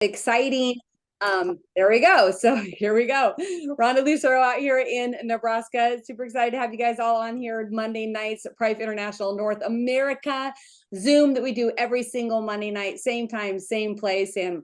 exciting. There we go. So here we go. Rhonda Lucero out here in Nebraska. Super excited to have you guys all on here Monday nights at Prife International North America Zoom that we do every single Monday night, same time, same place. And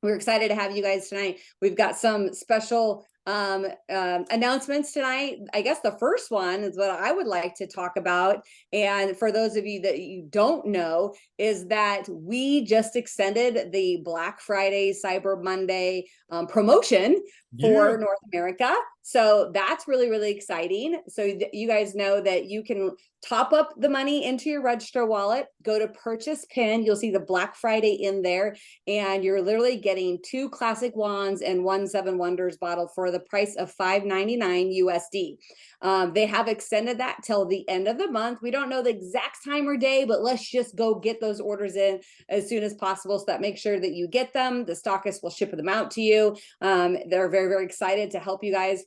we're excited to have you guys tonight. We've got some special announcements tonight. I guess the first one is what I would like to talk about. And for those of you that you don't know, is that we just extended the Black Friday, Cyber Monday promotion for North America. So that's really, really exciting. So you guys know that you can top up the money into your register wallet, go to purchase pin. You'll see the Black Friday in there, and you're literally getting 2 classic wands and 1 Seven Wonders bottle for the price of $5.99 USD. They have extended that till the end of the month. We don't know the exact time or day, but let's just go get those orders in as soon as possible so that make sure that you get them. The stockists will ship them out to you. They're very, very excited to help you guys.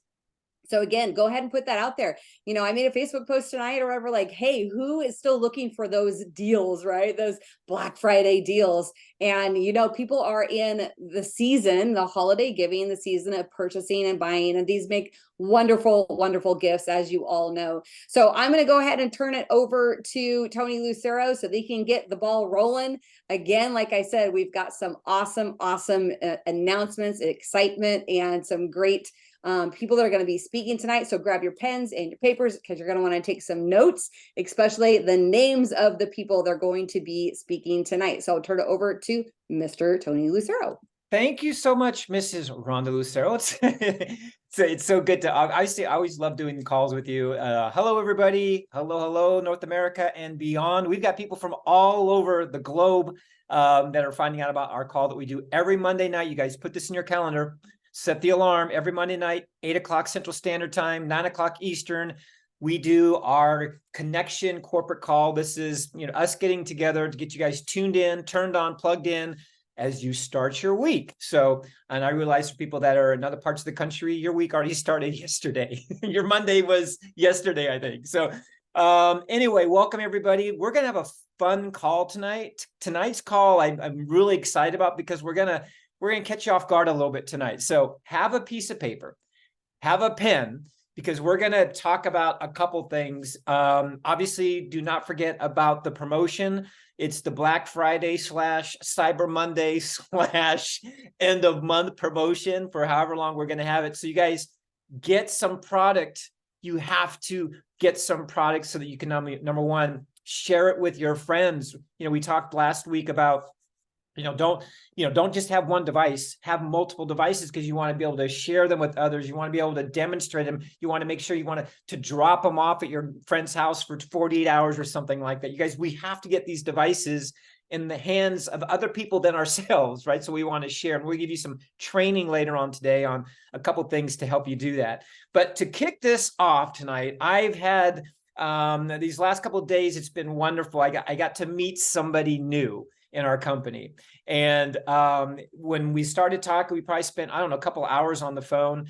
So again, go ahead and put that out there. You know, I made a Facebook post tonight or whatever, like, hey, who is still looking for those deals, right? Those Black Friday deals. And, you know, people are in the season, the holiday giving, the season of purchasing and buying, and these make wonderful, wonderful gifts, as you all know. So I'm going to go ahead and turn it over to Tony Lucero so they can get the ball rolling. Again, like I said, we've got some awesome announcements, excitement, and some great people that are going to be speaking tonight. So grab your pens and your papers because you're going to want to take some notes, especially the names of the people that are going to be speaking tonight. So I'll turn it over to Mr. Tony Lucero. Thank you so much, Mrs. Rhonda Lucero. It's so good to, I always love doing calls with you. Hello, everybody. Hello, North America and beyond. We've got people from all over the globe that are finding out about our call that we do every Monday night. You guys put this in your calendar. Set the alarm every Monday night, 8 o'clock Central Standard Time, 9 o'clock Eastern. We do our connection corporate call. This is, you know, us getting together to get you guys tuned in, turned on, plugged in as you start your week. So, and I realize for people that are in other parts of the country, your week already started yesterday. Your Monday was yesterday, I think. So anyway, welcome everybody. We're going to have a fun call tonight. Tonight's call I'm really excited about because we're going to catch you off guard a little bit tonight. So have a piece of paper, have a pen, because we're going to talk about a couple things. Obviously, do not forget about the promotion. It's the Black Friday / Cyber Monday / end of month promotion for however long we're going to have it. So you guys get some product. You have to get some product so that you can, number one, share it with your friends. You know, we talked last week about, don't just have one device, have multiple devices, because you want to be able to share them with others. You want to be able to demonstrate them. You want to make sure you want to drop them off at your friend's house for 48 hours or something like that. You guys, we have to get these devices in the hands of other people than ourselves, right? So we want to share, and we'll give you some training later on today on a couple things to help you do that. But to kick this off tonight, I've had these last couple of days, it's been wonderful. I got to meet somebody new in our company. And when we started talking, we probably spent, I don't know, a couple hours on the phone.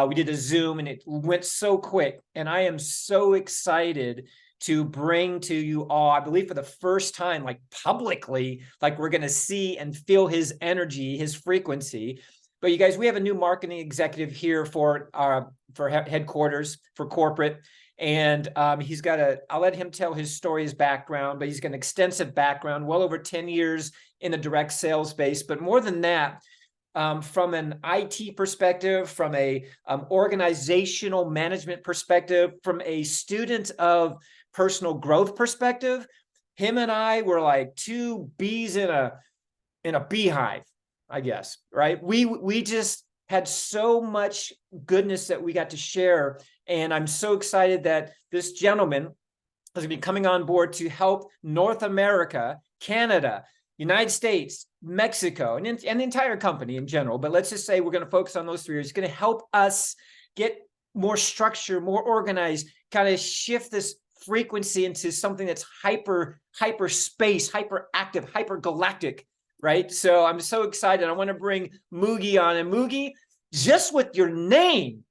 We did a Zoom and it went so quick. And I am so excited to bring to you all, I believe for the first time, like publicly, like we're going to see and feel his energy, his frequency. But you guys, we have a new marketing executive here for headquarters, for corporate. And he's got I'll let him tell his story, his background, but he's got an extensive background, well over 10 years in the direct sales space. But more than that, from an IT perspective, from a organizational management perspective, from a student of personal growth perspective, him and I were like 2 bees in a beehive, I guess, right? We just had so much goodness that we got to share. And I'm so excited that this gentleman is going to be coming on board to help North America, Canada, United States, Mexico, and the entire company in general. But let's just say we're going to focus on those 3 areas. It's going to help us get more structure, more organized, kind of shift this frequency into something that's hyper space, hyperactive, hypergalactic, right? So I'm so excited. I want to bring Mugi on. And Mugi, just with your name,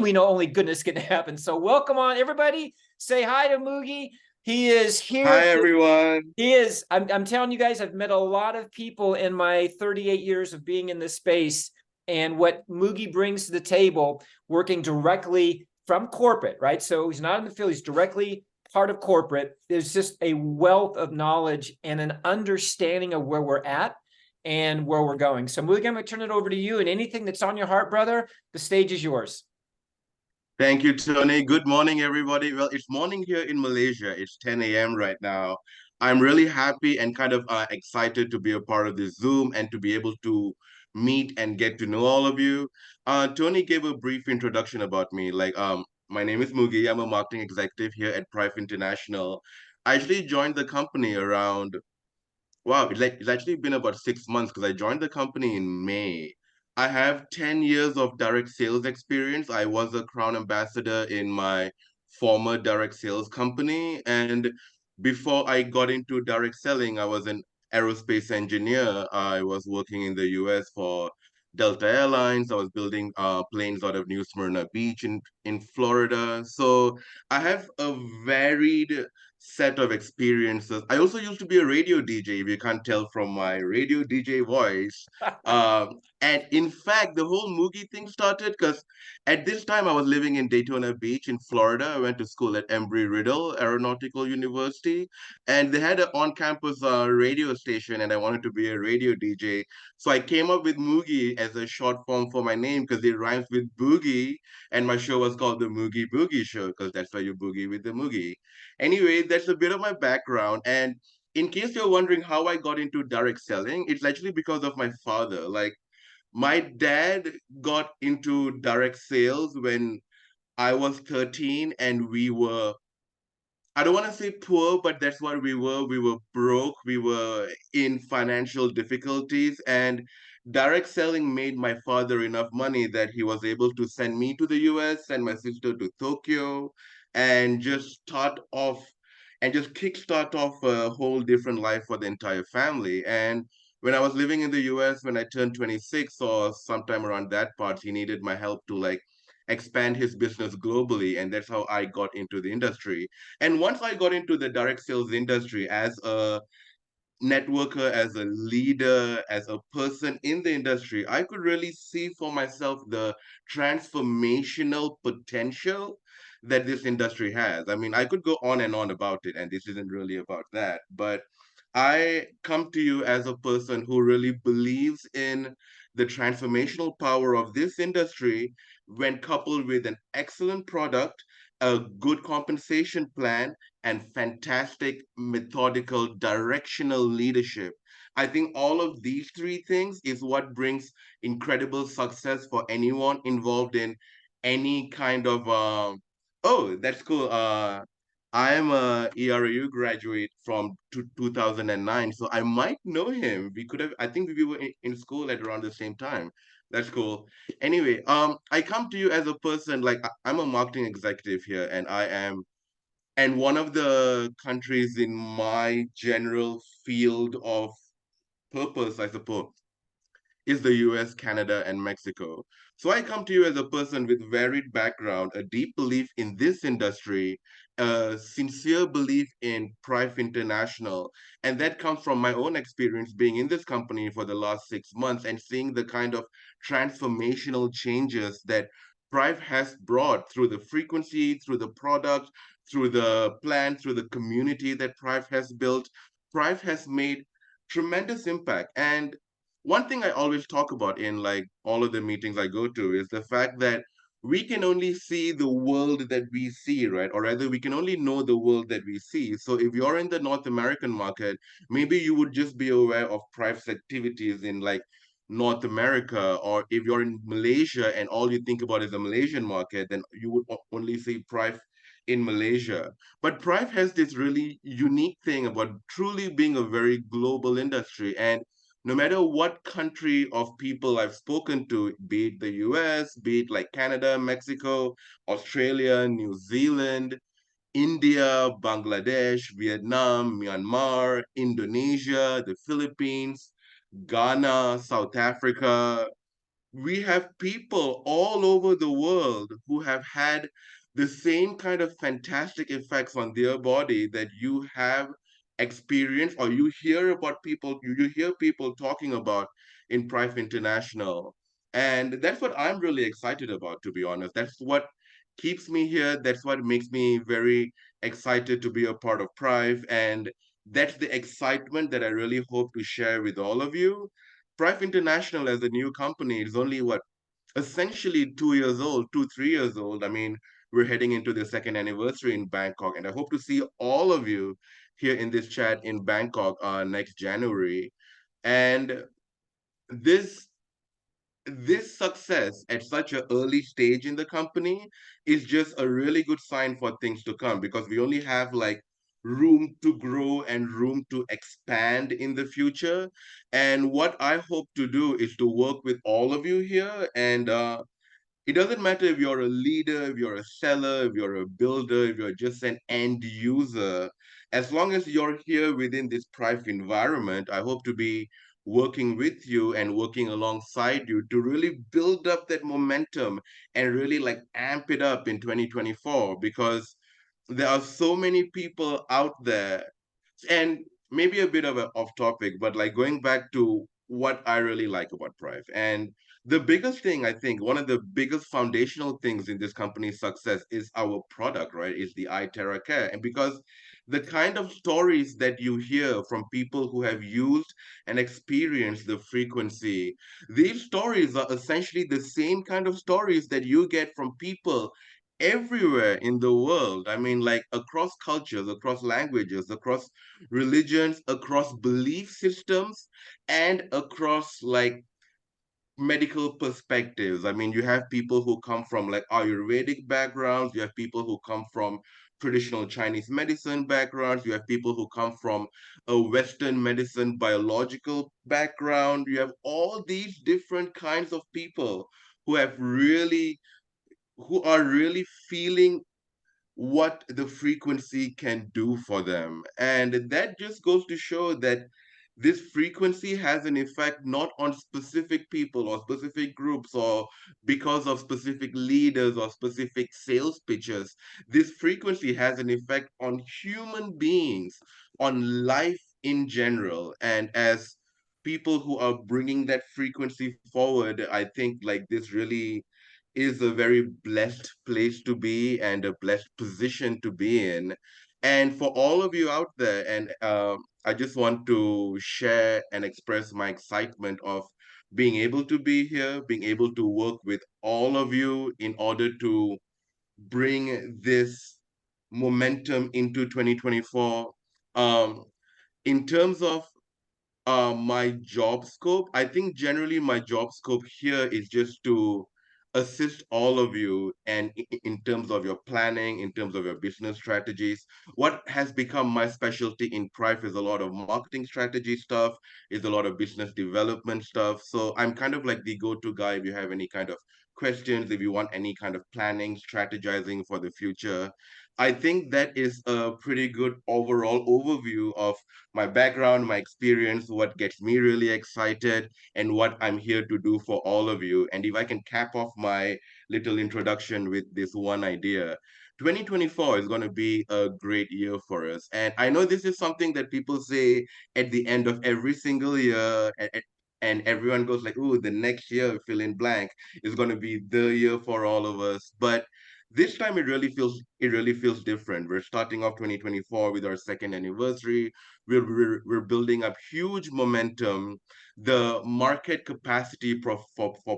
we know only goodness can happen. So welcome on, everybody. Say hi to Mugi. He is here. Hi, everyone. He is. I'm telling you guys, I've met a lot of people in my 38 years of being in this space, and what Mugi brings to the table, working directly from corporate, right? So he's not in the field, he's directly part of corporate. There's just a wealth of knowledge and an understanding of where we're at and where we're going. So Mugi, I'm going to turn it over to you, and anything that's on your heart, brother, the stage is yours. Thank you, Tony. Good morning, everybody. Well, it's morning here in Malaysia. It's 10 a.m. right now. I'm really happy and kind of excited to be a part of this Zoom and to be able to meet and get to know all of you. Tony gave a brief introduction about me. My name is Mugi. I'm a marketing executive here at Prife International. I actually joined the company around Wow, it's actually been about 6 months because I joined the company in May. I have 10 years of direct sales experience. I was a Crown Ambassador in my former direct sales company. And before I got into direct selling, I was an aerospace engineer. I was working in the US for Delta Airlines. I was building planes out of New Smyrna Beach in Florida. So I have a varied set of experiences. I also used to be a radio DJ, if you can't tell from my radio DJ voice. And in fact, the whole Mugi thing started because at this time I was living in Daytona Beach in Florida. I went to school at Embry-Riddle Aeronautical University, and they had an on-campus radio station, and I wanted to be a radio DJ. So I came up with Mugi as a short form for my name because it rhymes with boogie, and my show was called the Mugi Boogie Show because that's why you boogie with the Mugi. Anyway, that's a bit of my background. And in case you're wondering how I got into direct selling, it's actually because of my father. Like, my dad got into direct sales when I was 13, and we were, I don't want to say poor, but that's what we were. We were broke. We were in financial difficulties. And direct selling made my father enough money that he was able to send me to the US and my sister to Tokyo and just start off and just kickstart off a whole different life for the entire family. And when I was living in the US, when I turned 26 or sometime around that part, he needed my help to like expand his business globally. And that's how I got into the industry. And once I got into the direct sales industry as a networker, as a leader, as a person in the industry, I could really see for myself the transformational potential that this industry has. I mean, I could go on and on about it, and this isn't really about that, but I come to you as a person who really believes in the transformational power of this industry when coupled with an excellent product, a good compensation plan, and fantastic methodical directional leadership. I think all of these three things is what brings incredible success for anyone involved in any kind of oh, that's cool. I am a ERU graduate from 2009, so I might know him. We could have, I think we were in school at around the same time. That's cool. Anyway, I come to you as a person, like I'm a marketing executive here, and one of the countries in my general field of purpose, I suppose, is the US, Canada, and Mexico. So I come to you as a person with varied background, a deep belief in this industry, a sincere belief in Prife International. And that comes from my own experience being in this company for the last 6 months and seeing the kind of transformational changes that Prife has brought through the frequency, through the product, through the plan, through the community that Prife has built. Prife has made tremendous impact. And one thing I always talk about in like all of the meetings I go to is the fact that we can only see the world that we see, right? Or rather, we can only know the world that we see. So if you're in the North American market, maybe you would just be aware of Prife's activities in like North America. Or if you're in Malaysia and all you think about is the Malaysian market, then you would only see Prife in Malaysia. But Prife has this really unique thing about truly being a very global industry. And no matter what country of people I've spoken to, be it the US, be it like Canada, Mexico, Australia, New Zealand, India, Bangladesh, Vietnam, Myanmar, Indonesia, the Philippines, Ghana, South Africa, we have people all over the world who have had the same kind of fantastic effects on their body that you have experienced or you hear about people, you hear people talking about in Prife International. And that's what I'm really excited about, to be honest. That's what keeps me here. That's what makes me very excited to be a part of Prife. And that's the excitement that I really hope to share with all of you. Prife International as a new company is only what, essentially 2 years old, 3 years old. I mean, we're heading into the second anniversary in Bangkok, and I hope to see all of you here in this chat in Bangkok next January. And this this success at such an early stage in the company is just a really good sign for things to come, because we only have like room to grow and room to expand in the future. And what I hope to do is to work with all of you here, and it doesn't matter if you're a leader, if you're a seller, if you're a builder, if you're just an end user. As long as you're here within this Prife environment, I hope to be working with you and working alongside you to really build up that momentum and really like amp it up in 2024, because there are so many people out there. And maybe a bit of a off topic, but like going back to what I really like about Prive. And the biggest thing, I think, one of the biggest foundational things in this company's success is our product, right? Is the iTerra Care. And because the kind of stories that you hear from people who have used and experienced the frequency, these stories are essentially the same kind of stories that you get from people everywhere in the world. I mean, like across cultures, across languages, across religions, across belief systems, and across like medical perspectives. I mean, you have people who come from like Ayurvedic backgrounds, you have people who come from traditional Chinese medicine backgrounds, you have people who come from a Western medicine biological background. You have all these different kinds of people who have really who are really feeling what the frequency can do for them. And that just goes to show that this frequency has an effect not on specific people or specific groups or because of specific leaders or specific sales pitches. This frequency has an effect on human beings, on life in general. And as people who are bringing that frequency forward, I think like this really is a very blessed place to be and a blessed position to be in. And for all of you out there, and I just want to share and express my excitement of being able to be here, being able to work with all of you in order to bring this momentum into 2024. Um, in terms of my job scope, I think generally my job scope here is just to assist all of you and in terms of your planning, in terms of your business strategies. What has become my specialty in Prife is a lot of marketing strategy stuff, is a lot of business development stuff. So I'm kind of like the go-to guy if you have any kind of questions, if you want any kind of planning, strategizing for the future. I think that is a pretty good overall overview of my background, my experience, what gets me really excited, and what I'm here to do for all of you. And if I can cap off my little introduction with this one idea, 2024 is going to be a great year for us. And I know this is something that people say at the end of every single year. And everyone goes like, "Ooh, the next year, fill in blank, is going to be the year for all of us." But this time it really feels different. We're starting off 2024 with our second anniversary. We're building up huge momentum. The market capacity for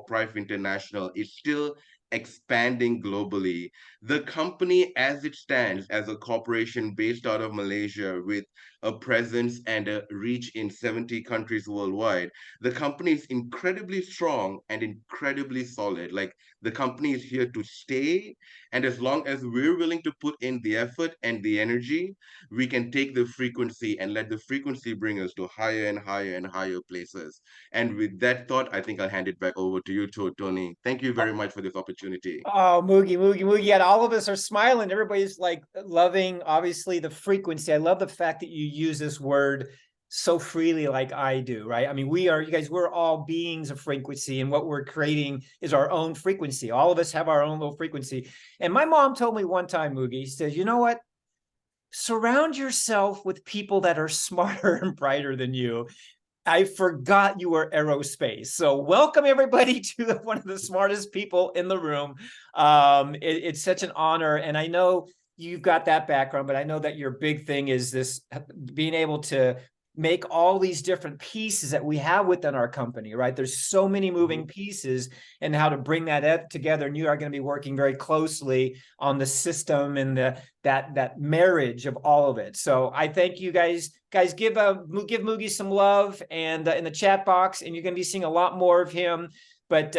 Prife International is still expanding globally. The company, as it stands, as a corporation based out of Malaysia with a presence and a reach in 70 countries worldwide, the company is incredibly strong and incredibly solid. Like the company is here to stay. And as long as we're willing to put in the effort and the energy, we can take the frequency and let the frequency bring us to higher and higher and higher places. And with that thought, I think I'll hand it back over to you, Tony. Thank you very much for this opportunity. Oh, Moogie. And all of us are smiling. Everybody's like loving, obviously, the frequency. I love the fact that you use this word so freely like I do, right? I mean, we're all beings of frequency, and what we're creating is our own frequency. All of us have our own little frequency. And my mom told me one time, Moogie, says, you know what? Surround yourself with people that are smarter and brighter than you. I forgot you were aerospace. So welcome everybody to one of the smartest people in the room. It's such an honor. And I know you've got that background, but I know that your big thing is this being able to make all these different pieces that we have within our company, right? There's so many moving pieces, and how to bring that together. And you are going to be working very closely on the system and that marriage of all of it. So I thank you guys. Guys, give Moogie some love and in the chat box, and you're going to be seeing a lot more of him. But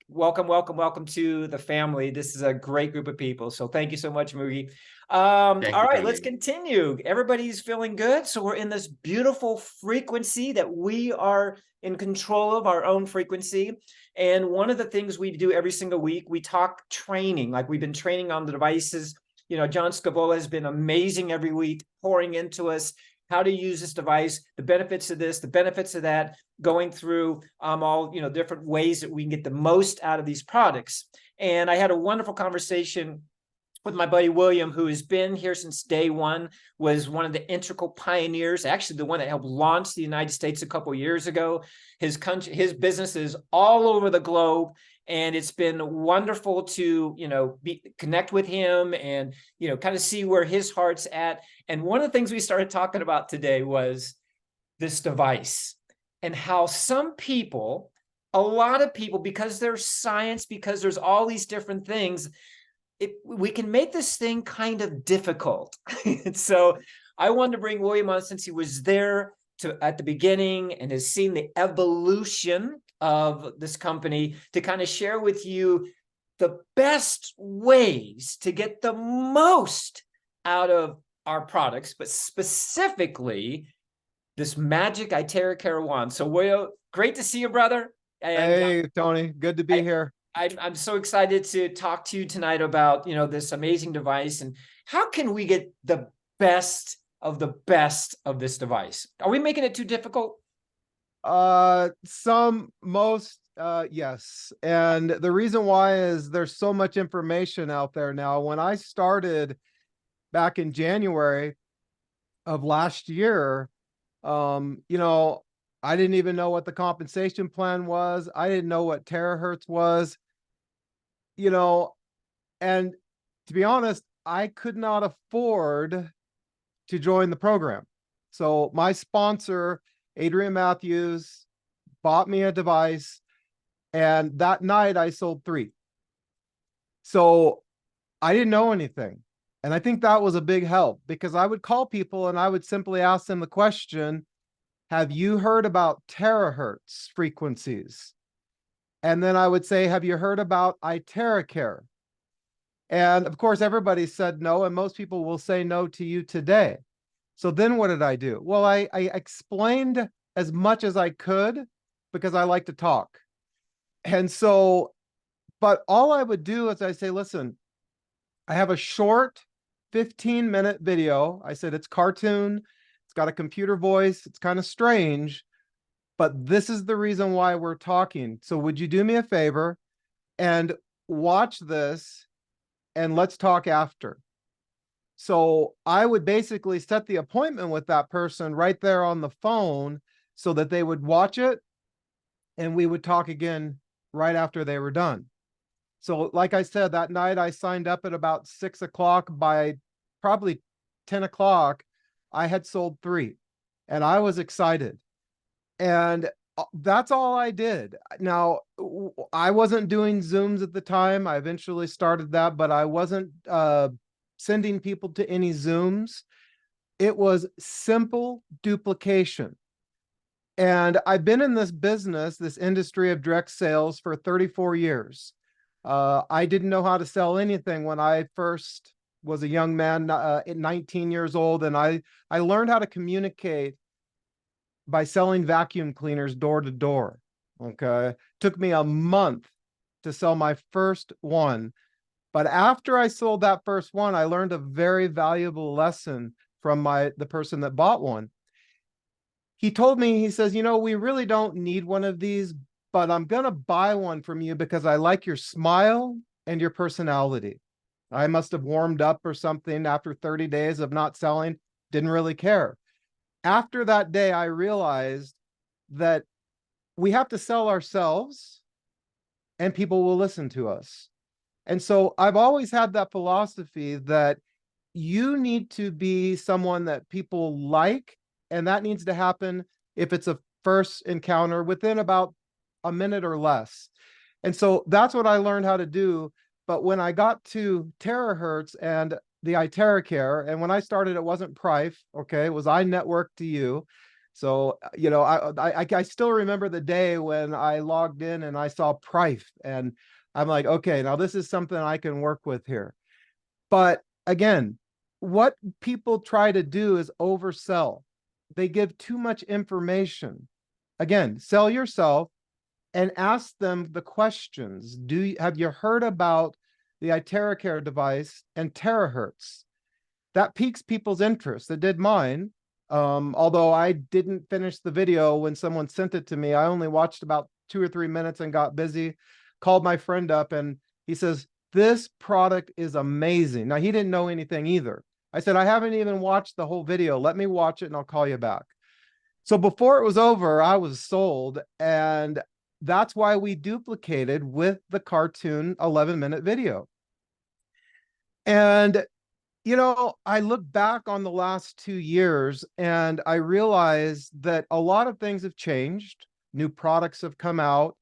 welcome to the family. This is a great group of people. So thank you so much, Moogie. All right, let's continue. Everybody's feeling good. So we're in this beautiful frequency that we are in control of, our own frequency. And one of the things we do every single week, we talk training, like we've been training on the devices. You know, John Scabola has been amazing every week, pouring into us how to use this device, the benefits of this, the benefits of that, going through all, different ways that we can get the most out of these products. And I had a wonderful conversation with my buddy William, who has been here since day one, was one of the integral pioneers, actually the one that helped launch the United States a couple of years ago. His business is all over the globe. And it's been wonderful to, connect with him and, kind of see where his heart's at. And one of the things we started talking about today was this device, and how some people, a lot of people, because there's science, because there's all these different things, we can make this thing kind of difficult. And so I wanted to bring William on, since he was there at the beginning and has seen the evolution of this company, to kind of share with you the best ways to get the most out of our products, but specifically this magic iTerra wand. So William, great to see you, brother. And hey, Tony, good to be here. I'm so excited to talk to you tonight about, this amazing device, and how can we get the best of this device? Are we making it too difficult? Yes. And the reason why is there's so much information out there now. When I started back in January of last year, I didn't even know what the compensation plan was. I didn't know what terahertz was, and to be honest, I could not afford to join the program. So my sponsor, Adrian Matthews, bought me a device, and that night I sold 3. So I didn't know anything. And I think that was a big help, because I would call people and I would simply ask them the question, have you heard about terahertz frequencies? And then I would say, have you heard about iTerra? And of course, everybody said no, and most people will say no to you today. So then what did I do? Well, I explained as much as I could, because I like to talk. And so, but all I would do is I say, listen, I have a short 15-minute video. I said, it's cartoon. It's got a computer voice. It's kind of strange, but this is the reason why we're talking. So would you do me a favor and watch this, and let's talk after? So I would basically set the appointment with that person right there on the phone, so that they would watch it and we would talk again right after they were done. So like I said, that night I signed up at about 6 o'clock. By probably 10 o'clock, I had sold 3, and I was excited. And that's all I did. Now, I wasn't doing Zooms at the time. I eventually started that, but I wasn't sending people to any Zooms. It was simple duplication. And I've been in this business, this industry of direct sales, for 34 years. I didn't know how to sell anything when I first was a young man at 19 years old. And I learned how to communicate by selling vacuum cleaners door to door. Okay. Took me a month to sell my first one. But after I sold that first one, I learned a very valuable lesson from the person that bought one. he told me, he says, you know, we really don't need one of these, but I'm going to buy one from you because I like your smile and your personality. I must have warmed up or something after 30 days of not selling, didn't really care. After that day, I realized that we have to sell ourselves and people will listen to us. And so I've always had that philosophy that you need to be someone that people like, and that needs to happen if it's a first encounter within about a minute or less. And so that's what I learned how to do. But when I got to terahertz and the iTeracare, and when I started, it wasn't Prife, okay, it was I networked to you. So, you know, I still remember the day when I logged in and I saw Prife, and I'm like, okay, now this is something I can work with here. But again, what people try to do is oversell. They give too much information. Again, sell yourself and ask them the questions. Have you heard about the iTeracare device and terahertz? That piques people's interest. It did mine. Although I didn't finish the video when someone sent it to me. I only watched about 2 or 3 minutes and got busy, called my friend up, and he says, this product is amazing. Now, he didn't know anything either. I said, I haven't even watched the whole video. Let me watch it and I'll call you back. So before it was over, I was sold. And that's why we duplicated with the cartoon 11-minute video. And, you know, I look back on the last 2 years and I realized that a lot of things have changed. New products have come out.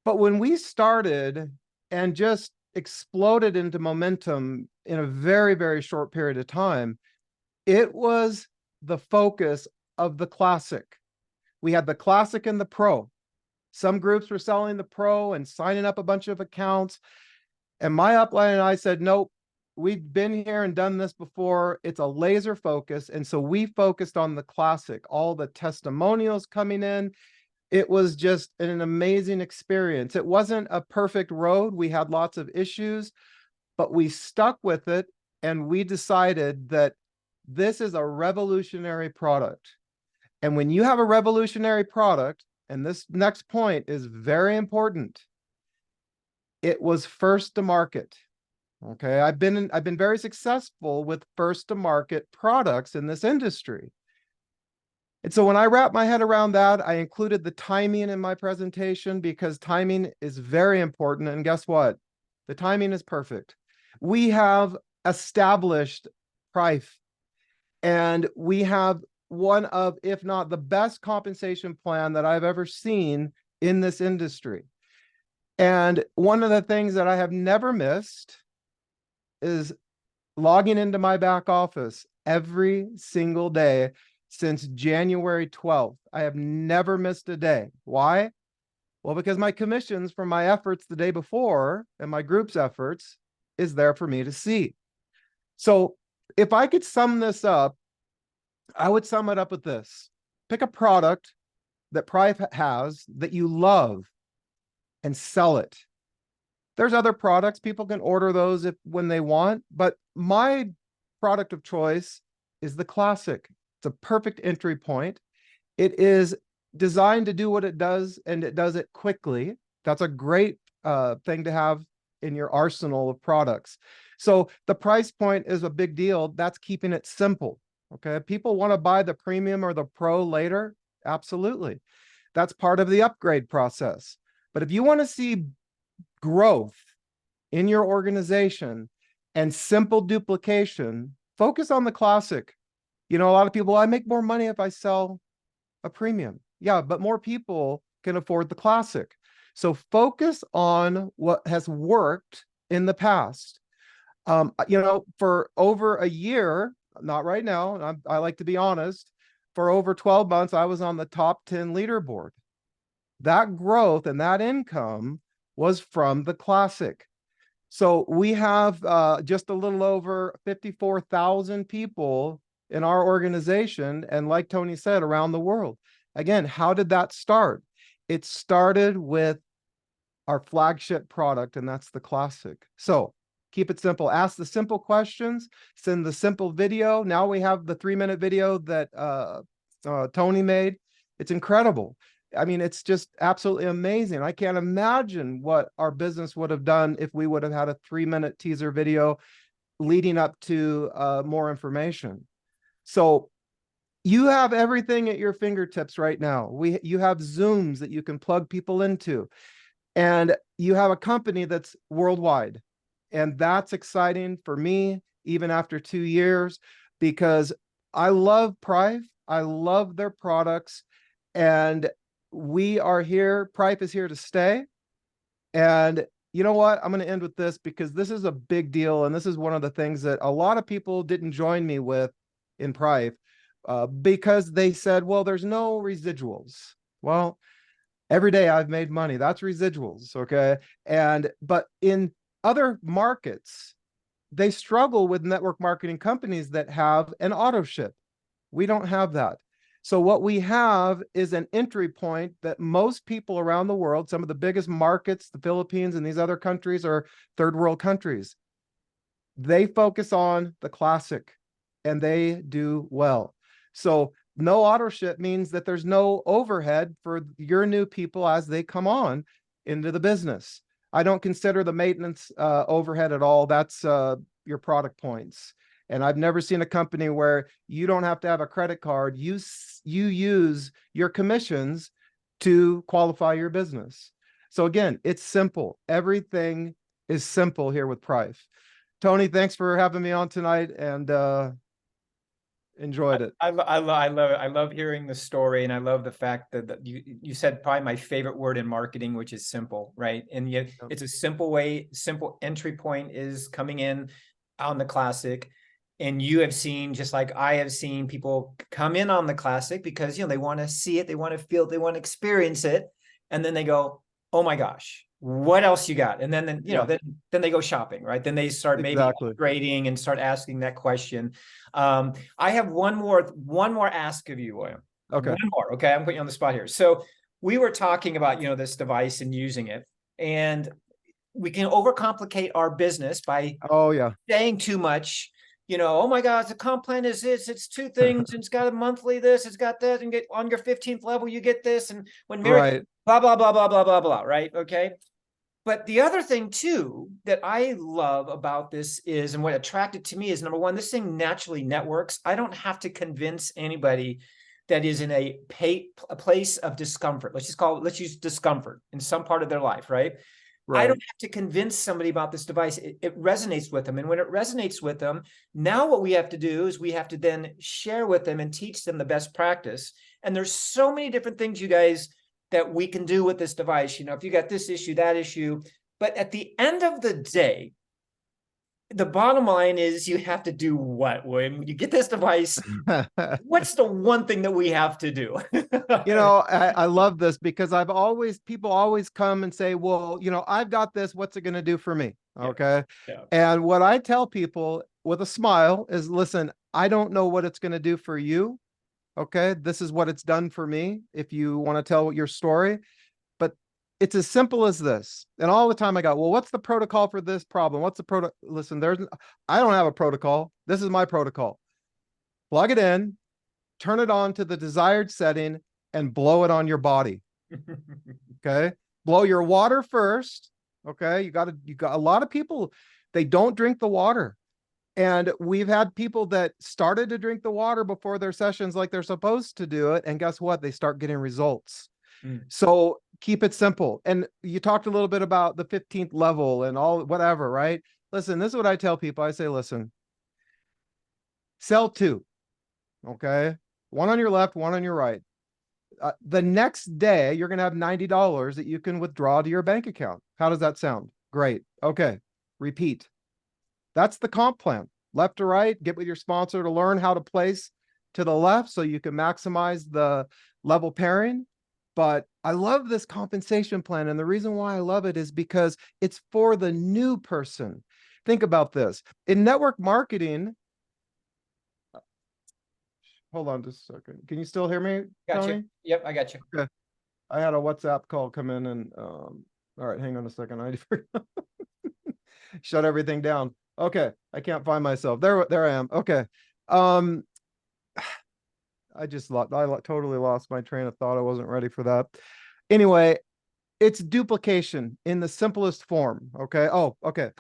But when we started and just exploded into momentum in a very, very short period of time, it was the focus of the classic. We had the classic and the pro. Some groups were selling the pro and signing up a bunch of accounts. And my upline and I said, nope, we've been here and done this before. It's a laser focus. And so we focused on the classic, all the testimonials coming in. It was just an amazing experience. It wasn't a perfect road. We had lots of issues, but we stuck with it. And we decided that this is a revolutionary product. And when you have a revolutionary product, and this next point is very important, it was first to market. Okay, I've been very successful with first to market products in this industry. And so when I wrap my head around that, I included the timing in my presentation because timing is very important. And guess what? The timing is perfect. We have established Prife, and we have one of, if not the best compensation plan that I've ever seen in this industry. And one of the things that I have never missed is logging into my back office every single day since January 12th. I have never missed a day. Why? Well, because my commissions from my efforts the day before and my group's efforts is there for me to see. So if I could sum this up, I would sum it up with this. Pick a product that Prife has that you love and sell it. There's other products, people can order those when they want, but my product of choice is the classic. It's a perfect entry point. It is designed to do what it does, and it does it quickly. That's a great thing to have in your arsenal of products. So the price point is a big deal. That's keeping it simple. Okay, people want to buy the premium or the pro later. Absolutely. That's part of the upgrade process. But if you want to see growth in your organization and simple duplication, focus on the classic. You know, a lot of people, I make more money if I sell a premium. Yeah, but more people can afford the classic. So focus on what has worked in the past. You know, for over a year, not right now, I like to be honest, for over 12 months, I was on the top 10 leaderboard. That growth and that income was from the classic. So we have just a little over 54,000 people in our organization. And like Tony said, around the world. Again, how did that start? It started with our flagship product, and that's the classic. So keep it simple. Ask the simple questions, send the simple video. Now we have the 3-minute video that Tony made. It's incredible. I mean, it's just absolutely amazing. I can't imagine what our business would have done if we would have had a 3-minute teaser video leading up to more information. So you have everything at your fingertips right now. You have Zooms that you can plug people into, and you have a company that's worldwide. And that's exciting for me, even after 2 years, because I love Prife. I love their products, and we are here. Prife is here to stay. And you know what? I'm going to end with this because this is a big deal. And this is one of the things that a lot of people didn't join me with in Prife because they said, well, there's no residuals. Well, every day I've made money. That's residuals. Okay. But in other markets, they struggle with network marketing companies that have an auto ship. We don't have that. So what we have is an entry point that most people around the world, some of the biggest markets, the Philippines and these other countries are third world countries. They focus on the classic and they do well. So no auto ship means that there's no overhead for your new people as they come on into the business. I don't consider the maintenance overhead at all. That's your product points. And I've never seen a company where you don't have to have a credit card. You use your commissions to qualify your business. So again, it's simple. Everything is simple here with Prife. Tony, thanks for having me on tonight, and enjoyed it. I love it. I love hearing the story, and I love the fact that you said probably my favorite word in marketing, which is simple, right? And yet it's a simple way, simple entry point is coming in on the classic. And you have seen, just like I have seen, people come in on the classic because, they want to see it, they want to feel it, they want to experience it. And then they go, oh my gosh, what else you got? And then then they go shopping, right? Then they start maybe upgrading and start asking that question. I have one more ask of you, William. Okay. One more. Okay. I'm putting you on the spot here. So we were talking about, this device and using it, and we can overcomplicate our business by saying too much. Oh my God, the comp plan is this, it's 2 things, and it's got a monthly this, it's got that, and get on your 15th level, you get this, and when Mary, blah, blah, blah, blah, blah, blah, blah, right? Okay. But the other thing too, that I love about this is, and what attracted to me is, number one, this thing naturally networks. I don't have to convince anybody that is in a place of discomfort. Let's use discomfort in some part of their life, right? I don't have to convince somebody about this device. It resonates with them. And when it resonates with them, now what we have to do is we have to then share with them and teach them the best practice. And there's so many different things, you guys, that we can do with this device. If you got this issue, that issue. But at the end of the day, the bottom line is you have to do what, William? When you get this device, what's the one thing that we have to do? I love this because people always come and say, well, I've got this, what's it going to do for me? Okay. Yeah. And what I tell people with a smile is, listen, I don't know what it's going to do for you. Okay. This is what it's done for me. If you want to tell your story, but it's as simple as this. And all the time I go, well, what's the protocol for this problem? What's the protocol? Listen, I don't have a protocol. This is my protocol. Plug it in, turn it on to the desired setting, and blow it on your body. Okay. Blow your water first. Okay. You got a lot of people, they don't drink the water. And we've had people that started to drink the water before their sessions like they're supposed to do it. And guess what? They start getting results. So keep it simple. And you talked a little bit about the 15th level and all, whatever, right? Listen, this is what I tell people. I say, listen, sell 2. Okay. One on your left, one on your right. The next day, you're going to have $90 that you can withdraw to your bank account. How does that sound? Great. Okay. Repeat. That's the comp plan. Left to right, get with your sponsor to learn how to place to the left so you can maximize the level pairing. But I love this compensation plan. And the reason why I love it is because it's for the new person. Think about this. In network marketing, hold on just a second. Can you still hear me, Tony? You. Yep, I got you. Okay. I had a WhatsApp call come in and, all right, hang on a second. I shut everything down. Okay. I can't find myself. There I am. Okay. totally lost my train of thought. I wasn't ready for that. Anyway, it's duplication in the simplest form. Okay. Oh, okay.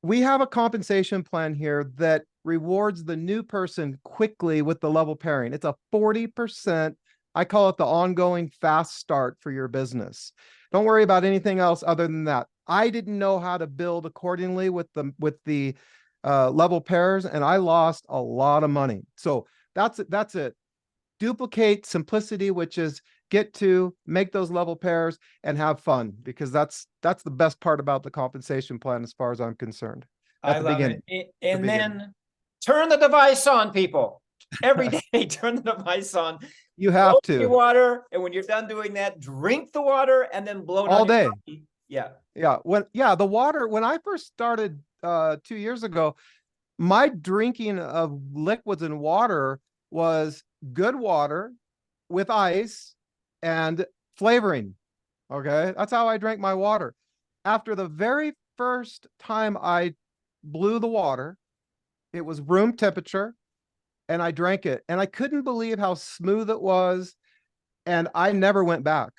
We have a compensation plan here that rewards the new person quickly with the level pairing. It's a 40%. I call it the ongoing fast start for your business. Don't worry about anything else other than that. I didn't know how to build accordingly with the level pairs, and I lost a lot of money. So that's it. Duplicate simplicity, which is get to make those level pairs and have fun, because that's the best part about the compensation plan as far as I'm concerned. I the love beginning. it. And then turn the device on, people. Every day, turn the device on. You have Blow your to water, and when you're done doing that, drink the water and then blow it all on your day. body. Yeah. Yeah. The water, when I first started 2 years ago, my drinking of liquids and water was good water with ice and flavoring. Okay. That's how I drank my water. After the very first time I blew the water, it was room temperature, and I drank it, and I couldn't believe how smooth it was. And I never went back.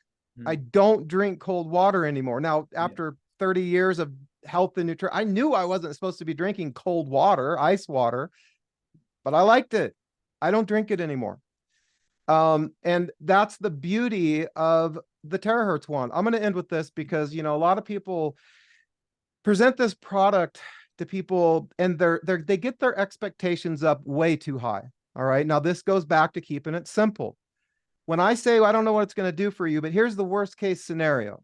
I don't drink cold water anymore. Now, after 30 years of health and nutrition, I knew I wasn't supposed to be drinking cold water, ice water, but I liked it. I don't drink it anymore. And that's the beauty of the terahertz one. I'm going to end with this because, a lot of people present this product to people and they get their expectations up way too high. All right. Now, this goes back to keeping it simple. When I say, I don't know what it's going to do for you, but here's the worst case scenario.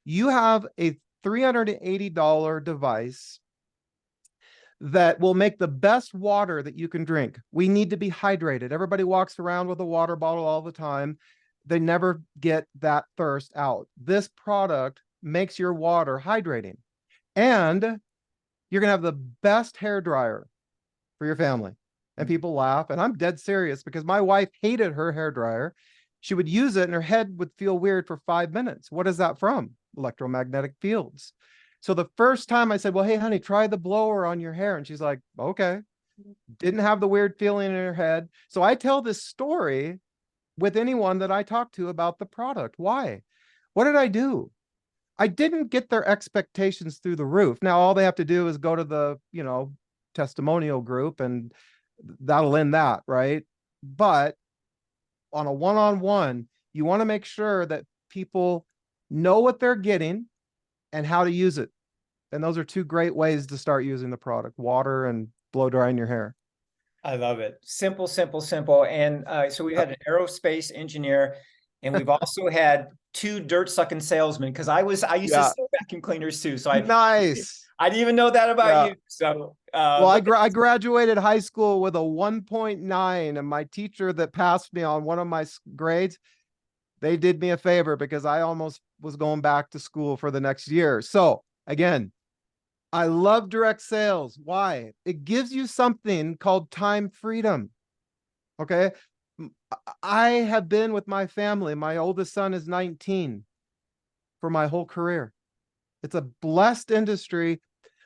You have a $380 device that will make the best water that you can drink. We need to be hydrated. Everybody walks around with a water bottle all the time. They never get that thirst out. This product makes your water hydrating. And you're going to have the best hair dryer for your family. And people laugh, and I'm dead serious because my wife hated her hair dryer. She would use it and her head would feel weird for 5 minutes. What is that from? Electromagnetic fields. So the first time I said, well, hey, honey, try the blower on your hair. And she's like, okay. Didn't have the weird feeling in her head. So I tell this story with anyone that I talk to about the product. Why? What did I do? I didn't get their expectations through the roof. Now, all they have to do is go to the, testimonial group, and that'll end that, right? But on a one-on-one, you want to make sure that people know what they're getting and how to use it. And those are two great ways to start using the product: water and blow drying your hair. I love it. Simple, simple, simple. And so we had an aerospace engineer, and we've also had 2 dirt sucking salesmen, because I used to sell vacuum cleaners too. So Nice. I didn't even know that about you. So well, I graduated high school with a 1.9, and my teacher that passed me on one of my grades, they did me a favor because I almost was going back to school for the next year. So again, I love direct sales. Why? It gives you something called time freedom. Okay. I have been with my family. My oldest son is 19 for my whole career. It's a blessed industry,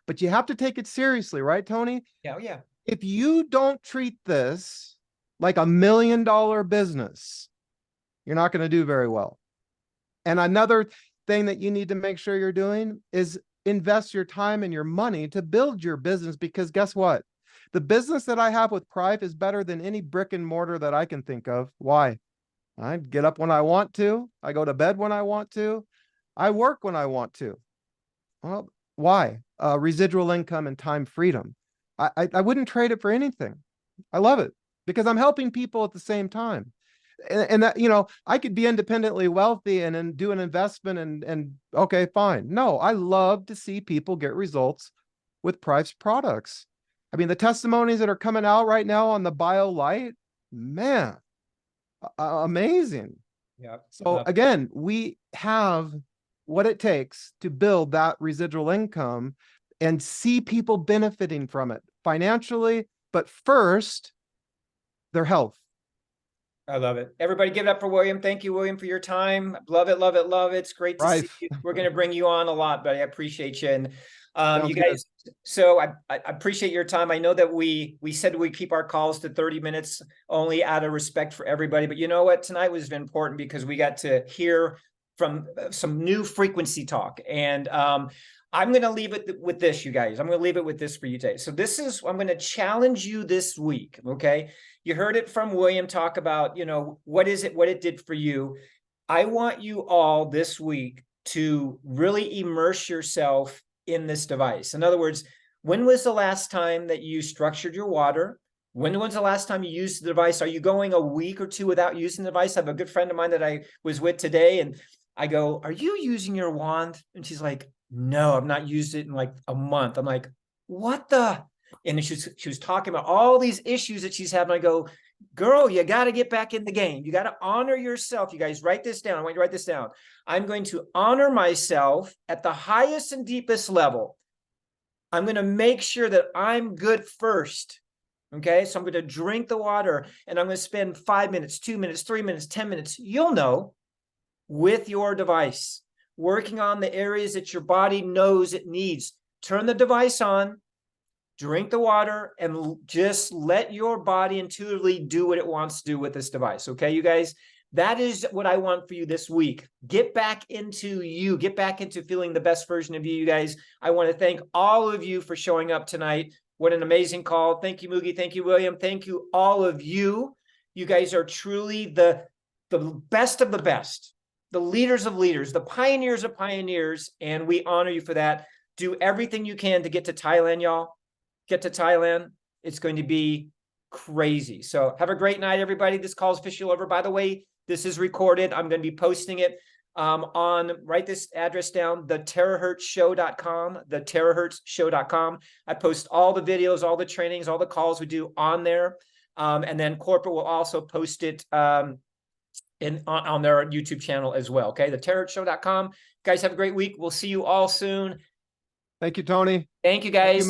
but you have to take it seriously, right, Tony? Yeah. If you don't treat this like $1 million business, you're not going to do very well. And another thing that you need to make sure you're doing is invest your time and your money to build your business, because guess what? The business that I have with Prife is better than any brick and mortar that I can think of. Why? I get up when I want to. I go to bed when I want to. I work when I want to. Well, why? Residual income and time freedom. I wouldn't trade it for anything. I love it because I'm helping people at the same time. And that, I could be independently wealthy and then do an investment and okay, fine. No, I love to see people get results with Prife's products. I mean, the testimonies that are coming out right now on the BioLite, man, amazing. Yeah. So again, we have what it takes to build that residual income and see people benefiting from it financially, but first, their health. I love it. Everybody give it up for William. Thank you, William, for your time. Love it, love it, love it. It's great to see you. We're going to bring you on a lot, but I appreciate you. And Sounds You good. guys, so I appreciate your time. I know that we said we keep our calls to 30 minutes only out of respect for everybody, but you know what? Tonight was important because we got to hear from some new frequency talk. And I'm going to leave it with this, you guys. I'm going to leave it with this for you today. So this is, I'm going to challenge you this week. Okay. You heard it from William talk about, you know, what it did for you. I want you all this week to really immerse yourself in this device. In other words, when was the last time that you structured your water? When was the last time you used the device? Are you going a week or two without using the device? I have a good friend of mine that I was with today, and I go, "Are you using your wand?" And she's like, "No, I've not used it in like a month." I'm like, "What the?" And she was talking about all these issues that she's having. I go, "Girl, you got to get back in the game. You got to honor yourself." You guys write this down. I want you to write this down. I'm going to honor myself at the highest and deepest level. I'm going to make sure that I'm good first. Okay. So I'm going to drink the water and I'm going to spend 5 minutes, 2 minutes, 3 minutes, 10 minutes. You'll know, with your device, working on the areas that your body knows it needs. Turn the device on, drink the water, and just let your body intuitively do what it wants to do with this device. Okay, you guys, that is what I want for you this week. Get back into you, get back into feeling the best version of you, you guys. I want to thank all of you for showing up tonight. What an amazing call. Thank you, Moogie. Thank you, William. Thank you, all of you. You guys are truly the best of the best, the leaders of leaders, the pioneers of pioneers, and we honor you for that. Do everything you can to get to Thailand, y'all. Get to Thailand. It's going to be crazy. So have a great night, everybody. This call is officially over. By the way, this is recorded. I'm going to be posting it on, write this address down, theterahertzshow.com, theterahertzshow.com. I post all the videos, all the trainings, all the calls we do on there. And then corporate will also post it on their YouTube channel as well. Okay, theterahertzshow.com. Guys, have a great week. We'll see you all soon. Thank you, Tony. Thank you, guys. Thank you,